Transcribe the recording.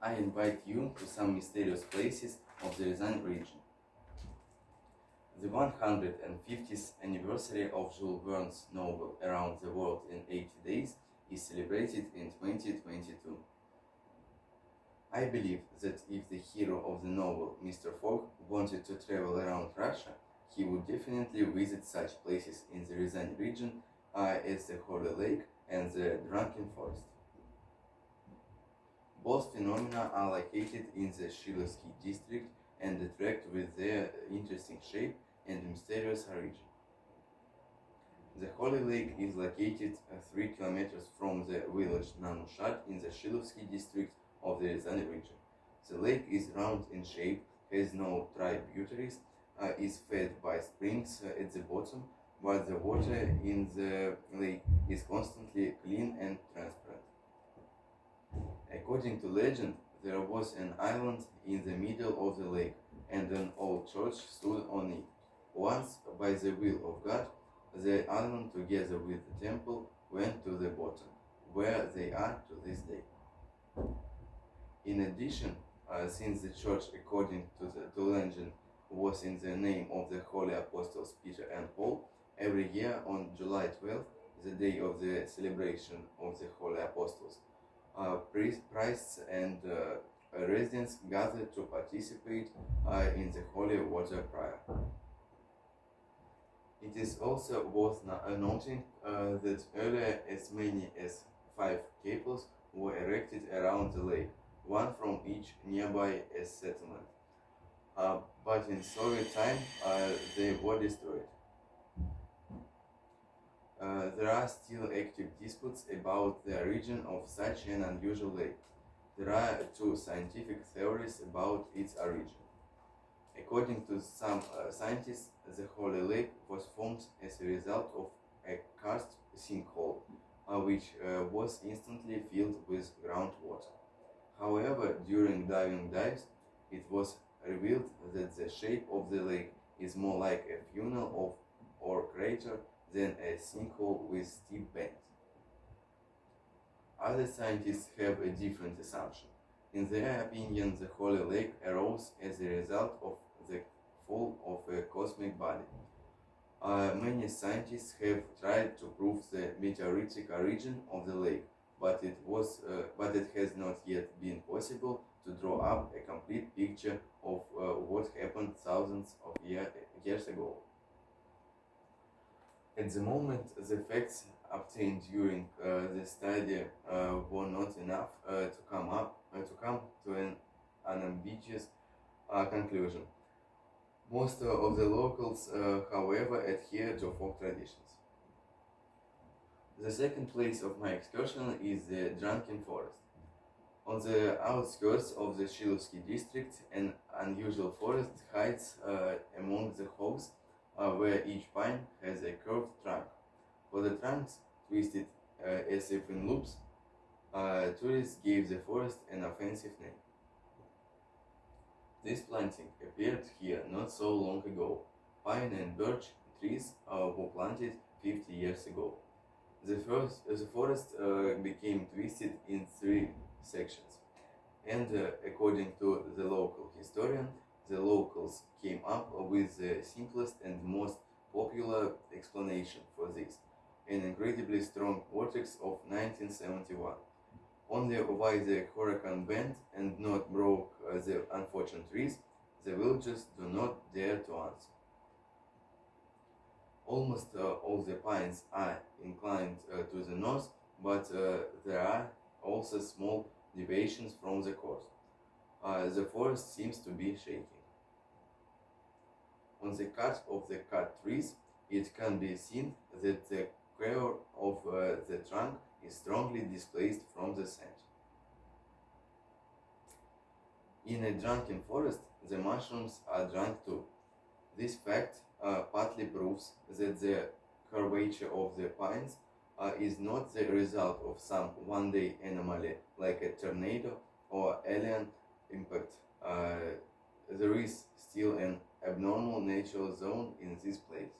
I invite you to some mysterious places of the Ryazan region. The 150th anniversary of Jules Verne's novel Around the World in 80 Days is celebrated in 2022. I believe that if the hero of the novel, Mr. Fogg, wanted to travel around Russia, he would definitely visit such places in the Ryazan region as the Holy Lake and the Drunken Forest. Both phenomena are located in the Shilovsky district and attract with their interesting shape and mysterious origin. The Holy Lake is located 3 kilometers from the village Nanushat in the Shilovsky district of the Ryazan region. The lake is round in shape, has no tributaries, is fed by springs at the bottom, but the water in the lake is constantly clean and transparent. According to legend, there was an island in the middle of the lake, and an old church stood on it. Once, by the will of God, the island, together with the temple, went to the bottom, where they are to this day. In addition, since the church, according to legend, was in the name of the holy apostles Peter and Paul, every year on July 12th, the day of the celebration of the holy apostles, priests and residents gathered to participate in the holy water prayer. It is also worth noting that earlier as many as 5 chapels were erected around the lake, one from each nearby settlement. But in Soviet time, they were destroyed. There are still active disputes about the origin of such an unusual lake. There are 2 scientific theories about its origin. According to some scientists, the Holy Lake was formed as a result of a karst sinkhole, which was instantly filled with groundwater. However, during dives, it was revealed that the shape of the lake is more like a funnel or crater than a sinkhole with steep banks. Other scientists have a different assumption. In their opinion, the Holy Lake arose as a result of the fall of a cosmic body. Many scientists have tried to prove the meteoritic origin of the lake, but it has not yet been possible to draw up a complete picture of what happened thousands of years ago. At the moment, the facts obtained during the study were not enough to come to an unambiguous conclusion. Most of the locals, however, adhere to folk traditions. The second place of my excursion is the Drunken Forest. On the outskirts of the Shilovsky district, an unusual forest hides among the hogs, where each pine has a curved trunk. For the trunks, twisted as if in loops, tourists gave the forest an offensive name. This planting appeared here not so long ago. Pine and birch trees were planted 50 years ago. The forest became twisted in 3 sections, and according to the local historian, the locals came up with the simplest and most popular explanation for this: an incredibly strong vortex of 1971. Only why the hurricane bent and not broke the unfortunate trees, the villagers do not dare to answer. Almost all the pines are inclined to the north, but there are also small deviations from the course. The forest seems to be shaking. On the cut of the cut trees, it can be seen that the core of the trunk is strongly displaced from the center. In a drunken forest, the mushrooms are drunk too. This fact partly proves that the curvature of the pines is not the result of some one-day anomaly like a tornado or alien impact. There is still an abnormal natural zone in this place.